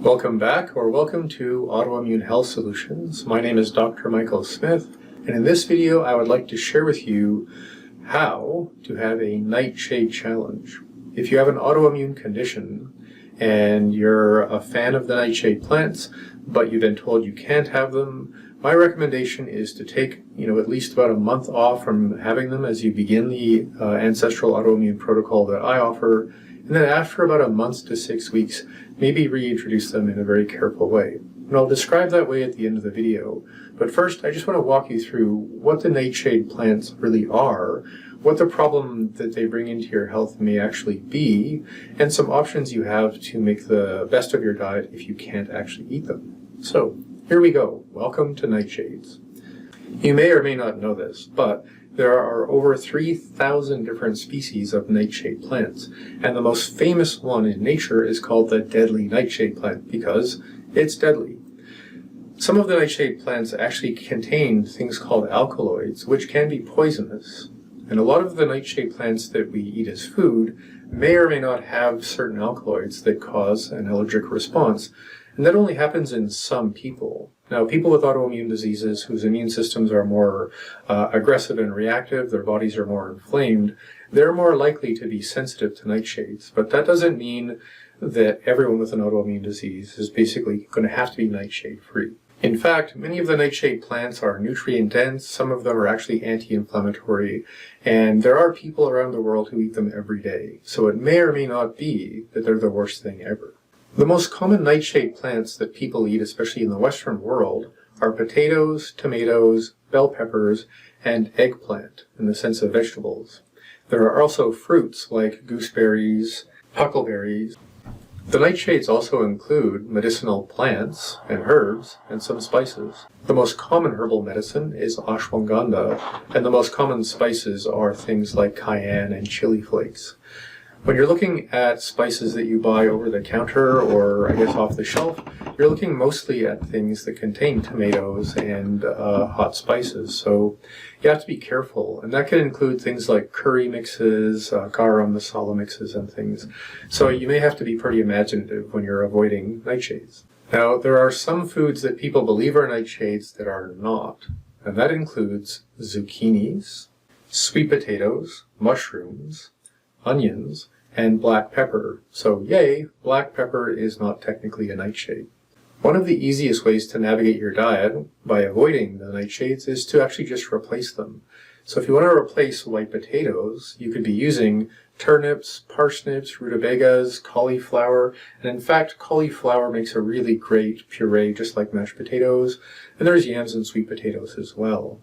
Welcome back, or welcome to Autoimmune Health Solutions. My name is Dr. Michael Smith, and in this video I would like to share with you how to have a Nightshade challenge. If you have an autoimmune condition and you're a fan of the Nightshade plants, but you've been told you can't have them, my recommendation is to take at least about a month off from having them as you begin the Ancestral Autoimmune Protocol that I offer, and then after about a month to 6 weeks, maybe reintroduce them in a very careful way. And I'll describe that way at the end of the video. But first, I just want to walk you through what the Nightshade plants really are, what the problem that they bring into your health may actually be, and some options you have to make the best of your diet if you can't actually eat them. So, here we go. Welcome to Nightshades. You may or may not know this, but there are over 3,000 different species of nightshade plants, and the most famous one in nature is called the deadly nightshade plant because it's deadly. Some of the nightshade plants actually contain things called alkaloids, which can be poisonous. And a lot of the nightshade plants that we eat as food may or may not have certain alkaloids that cause an allergic response, and that only happens in some people. Now, people with autoimmune diseases whose immune systems are more aggressive and reactive, their bodies are more inflamed, they're more likely to be sensitive to nightshades. But that doesn't mean that everyone with an autoimmune disease is basically going to have to be nightshade free. In fact, many of the nightshade plants are nutrient dense, some of them are actually anti-inflammatory, and there are people around the world who eat them every day. So it may or may not be that they're the worst thing ever. The most common nightshade plants that people eat, especially in the Western world, are potatoes, tomatoes, bell peppers, and eggplant, in the sense of vegetables. There are also fruits like gooseberries, huckleberries. The nightshades also include medicinal plants and herbs and some spices. The most common herbal medicine is ashwagandha, and the most common spices are things like cayenne and chili flakes. When you're looking at spices that you buy over the counter or, I guess, off the shelf, you're looking mostly at things that contain tomatoes and hot spices. So you have to be careful. And that can include things like curry mixes, garam masala mixes, and things. So you may have to be pretty imaginative when you're avoiding nightshades. Now, there are some foods that people believe are nightshades that are not. And that includes zucchinis, sweet potatoes, mushrooms, onions, and black pepper. So yay, black pepper is not technically a nightshade. One of the easiest ways to navigate your diet by avoiding the nightshades is to actually just replace them. So if you want to replace white potatoes, you could be using turnips, parsnips, rutabagas, cauliflower, and in fact cauliflower makes a really great puree just like mashed potatoes, and there's yams and sweet potatoes as well.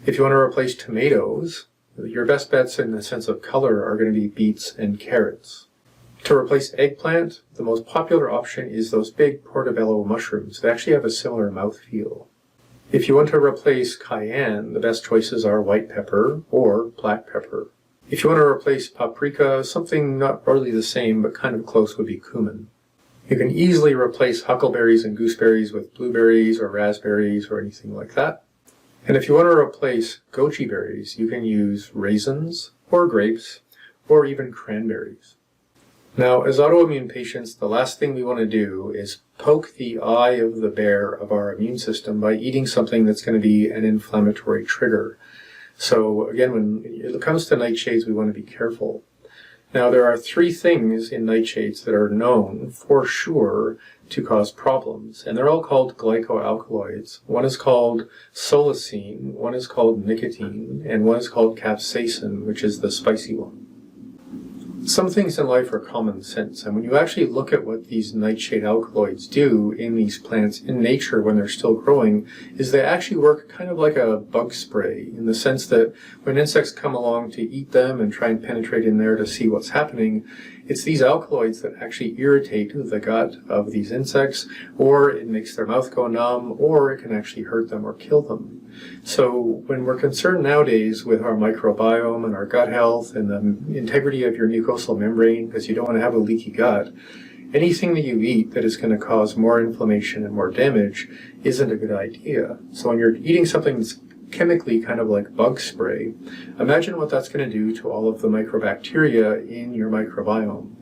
If you want to replace tomatoes, your best bets in the sense of color are going to be beets and carrots. To replace eggplant, the most popular option is those big portobello mushrooms. They actually have a similar mouthfeel. If you want to replace cayenne, the best choices are white pepper or black pepper. If you want to replace paprika, something not really the same but kind of close would be cumin. You can easily replace huckleberries and gooseberries with blueberries or raspberries or anything like that. And if you want to replace goji berries, you can use raisins or grapes or even cranberries. Now, as autoimmune patients, the last thing we want to do is poke the eye of the bear of our immune system by eating something that's going to be an inflammatory trigger. So again, when it comes to nightshades, we want to be careful. Now, there are 3 things in nightshades that are known for sure to cause problems, and they're all called glycoalkaloids. One is called solacine, one is called nicotine, and one is called capsaicin, which is the spicy one. Some things in life are common sense, and when you actually look at what these nightshade alkaloids do in these plants in nature when they're still growing, is they actually work kind of like a bug spray, in the sense that when insects come along to eat them and try and penetrate in there to see what's happening, it's these alkaloids that actually irritate the gut of these insects, or it makes their mouth go numb, or it can actually hurt them or kill them. So when we're concerned nowadays with our microbiome and our gut health and the integrity of your mucosal membrane, because you don't want to have a leaky gut, anything that you eat that is going to cause more inflammation and more damage isn't a good idea. So when you're eating something that's chemically kind of like bug spray. Imagine what that's going to do to all of the microbacteria in your microbiome.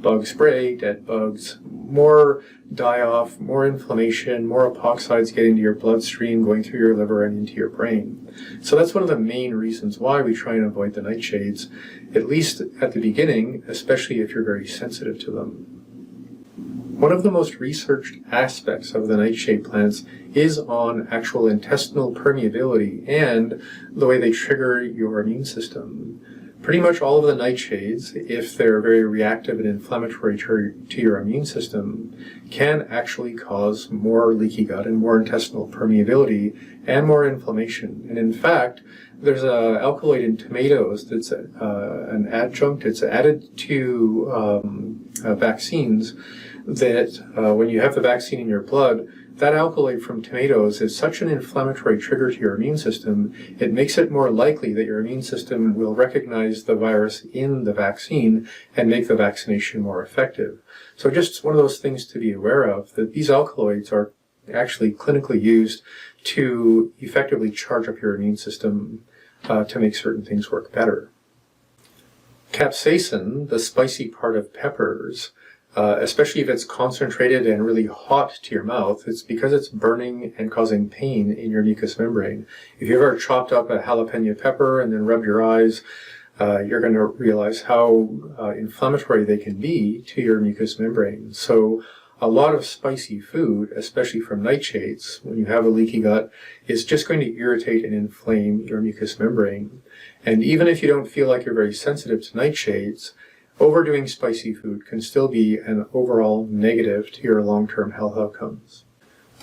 Bug spray, dead bugs, more die-off, more inflammation, more epoxides getting into your bloodstream, going through your liver and into your brain. So that's one of the main reasons why we try and avoid the nightshades, at least at the beginning, especially if you're very sensitive to them. One of the most researched aspects of the nightshade plants is on actual intestinal permeability and the way they trigger your immune system. Pretty much all of the nightshades, if they're very reactive and inflammatory to your immune system, can actually cause more leaky gut and more intestinal permeability and more inflammation. And in fact, there's an alkaloid in tomatoes that's an adjunct. It's added to vaccines that when you have the vaccine in your blood, that alkaloid from tomatoes is such an inflammatory trigger to your immune system, it makes it more likely that your immune system will recognize the virus in the vaccine and make the vaccination more effective. So just one of those things to be aware of, that these alkaloids are actually clinically used to effectively charge up your immune system to make certain things work better. Capsaicin, the spicy part of peppers, especially if it's concentrated and really hot to your mouth, it's because it's burning and causing pain in your mucous membrane. If you've ever chopped up a jalapeno pepper and then rubbed your eyes, you're going to realize how inflammatory they can be to your mucous membrane. So a lot of spicy food, especially from nightshades, when you have a leaky gut, is just going to irritate and inflame your mucous membrane. And even if you don't feel like you're very sensitive to nightshades, overdoing spicy food can still be an overall negative to your long-term health outcomes.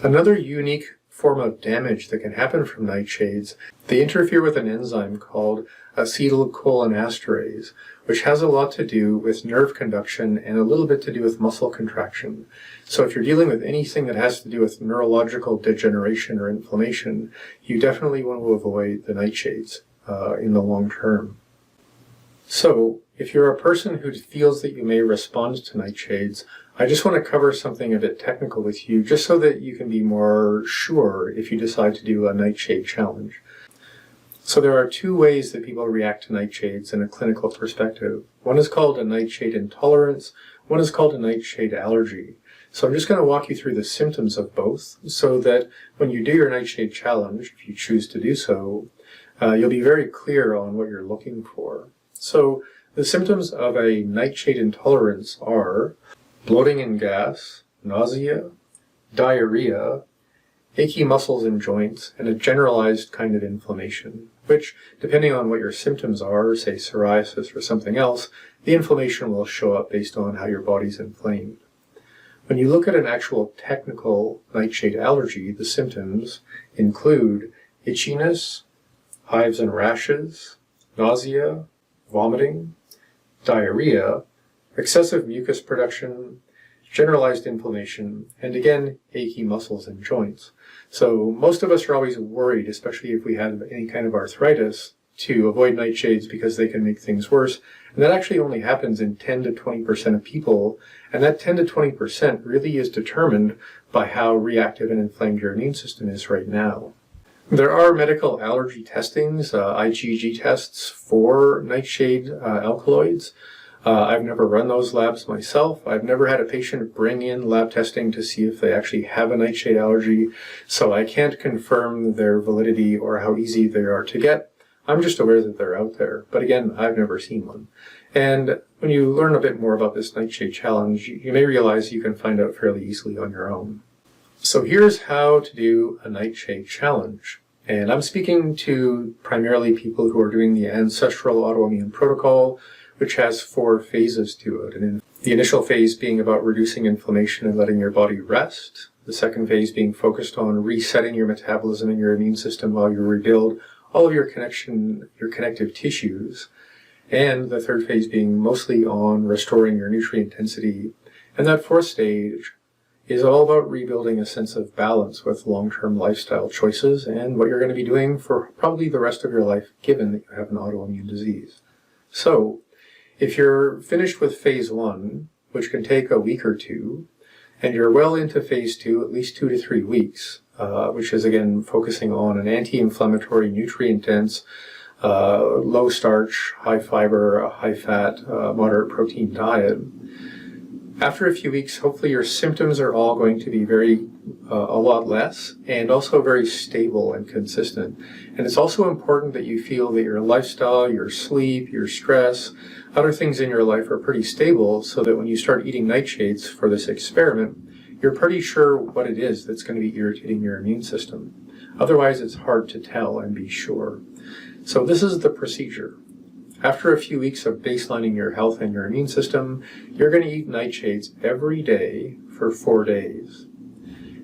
Another unique form of damage that can happen from nightshades, they interfere with an enzyme called acetylcholinesterase, which has a lot to do with nerve conduction and a little bit to do with muscle contraction. So if you're dealing with anything that has to do with neurological degeneration or inflammation, you definitely want to avoid the nightshades in the long term. So, if you're a person who feels that you may respond to nightshades, I just want to cover something a bit technical with you, just so that you can be more sure if you decide to do a nightshade challenge. So there are two ways that people react to nightshades in a clinical perspective. One is called a nightshade intolerance, one is called a nightshade allergy. So I'm just going to walk you through the symptoms of both, so that when you do your nightshade challenge, if you choose to do so, you'll be very clear on what you're looking for. So the symptoms of a nightshade intolerance are bloating and gas, nausea, diarrhea, achy muscles and joints, and a generalized kind of inflammation, which, depending on what your symptoms are, say psoriasis or something else, the inflammation will show up based on how your body's inflamed. When you look at an actual technical nightshade allergy, the symptoms include itchiness, hives and rashes, nausea, vomiting, diarrhea, excessive mucus production, generalized inflammation, and again, achy muscles and joints. So most of us are always worried, especially if we have any kind of arthritis, to avoid nightshades because they can make things worse. And that actually only happens in 10 to 20% of people. And that 10 to 20% really is determined by how reactive and inflamed your immune system is right now. There are medical allergy testings, IgG tests for nightshade alkaloids. I've never run those labs myself. I've never had a patient bring in lab testing to see if they actually have a nightshade allergy, so I can't confirm their validity or how easy they are to get. I'm just aware that they're out there, but again, I've never seen one. And when you learn a bit more about this nightshade challenge, you may realize you can find out fairly easily on your own. So here's how to do a nightshade challenge. And I'm speaking to primarily people who are doing the Ancestral Autoimmune Protocol, which has 4 phases to it. And the initial phase being about reducing inflammation and letting your body rest. The second phase being focused on resetting your metabolism and your immune system while you rebuild all of your connective tissues. And the third phase being mostly on restoring your nutrient density. And that fourth stage is all about rebuilding a sense of balance with long-term lifestyle choices and what you're going to be doing for probably the rest of your life, given that you have an autoimmune disease. So, if you're finished with phase 1, which can take a week or 2, and you're well into phase 2, at least 2 to 3 weeks, which is again focusing on an anti-inflammatory, nutrient-dense, low starch, high fiber, high fat, moderate protein diet. After a few weeks, hopefully your symptoms are all going to be a lot less, and also very stable and consistent. And it's also important that you feel that your lifestyle, your sleep, your stress, other things in your life are pretty stable, so that when you start eating nightshades for this experiment, you're pretty sure what it is that's going to be irritating your immune system. Otherwise, it's hard to tell and be sure. So this is the procedure. After a few weeks of baselining your health and your immune system, you're going to eat nightshades every day for 4 days.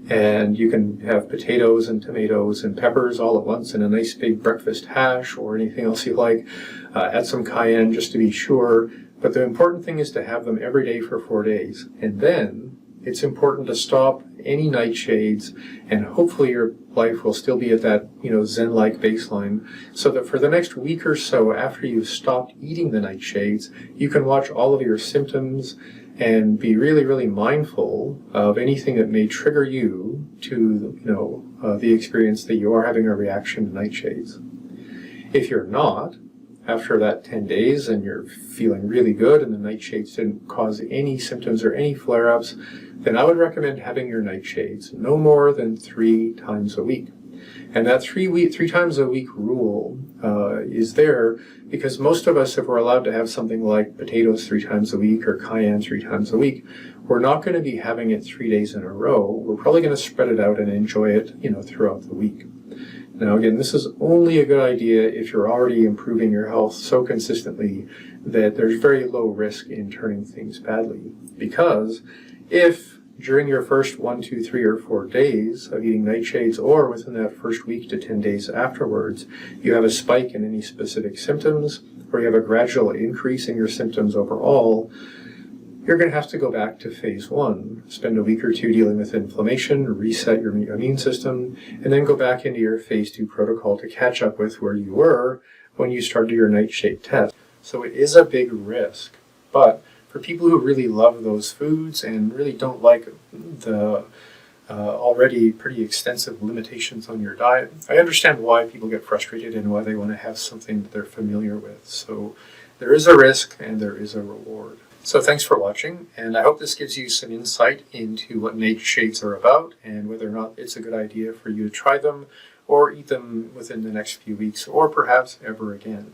And you can have potatoes and tomatoes and peppers all at once in a nice big breakfast hash or anything else you like. Add some cayenne just to be sure. But the important thing is to have them every day for 4 days. And then it's important to stop any nightshades, and hopefully your life will still be at that, Zen-like baseline, so that for the next week or so after you've stopped eating the nightshades, you can watch all of your symptoms and be really, really mindful of anything that may trigger you to, the experience that you are having a reaction to nightshades. If you're not, after that 10 days and you're feeling really good and the nightshades didn't cause any symptoms or any flare-ups, then I would recommend having your nightshades no more than 3 times a week. And that 3 times a week rule is there because most of us, if we're allowed to have something like potatoes 3 times a week or cayenne 3 times a week, we're not going to be having it 3 days in a row. We're probably going to spread it out and enjoy it, throughout the week. Now again, this is only a good idea if you're already improving your health so consistently that there's very low risk in turning things badly. Because if during your first 1, 2, 3, or 4 days of eating nightshades, or within that first week to 10 days afterwards, you have a spike in any specific symptoms, or you have a gradual increase in your symptoms overall, you're going to have to go back to phase 1, spend a week or 2 dealing with inflammation, reset your immune system, and then go back into your phase 2 protocol to catch up with where you were when you started your nightshade test. So it is a big risk, but for people who really love those foods and really don't like the already pretty extensive limitations on your diet, I understand why people get frustrated and why they want to have something that they're familiar with. So there is a risk and there is a reward. So thanks for watching, and I hope this gives you some insight into what nightshades are about and whether or not it's a good idea for you to try them or eat them within the next few weeks or perhaps ever again.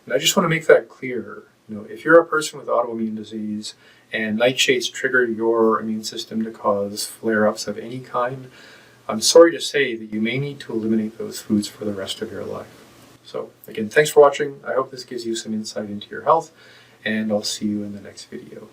And I just want to make that clear. If you're a person with autoimmune disease and nightshades trigger your immune system to cause flare-ups of any kind, I'm sorry to say that you may need to eliminate those foods for the rest of your life. So again, thanks for watching. I hope this gives you some insight into your health, and I'll see you in the next video.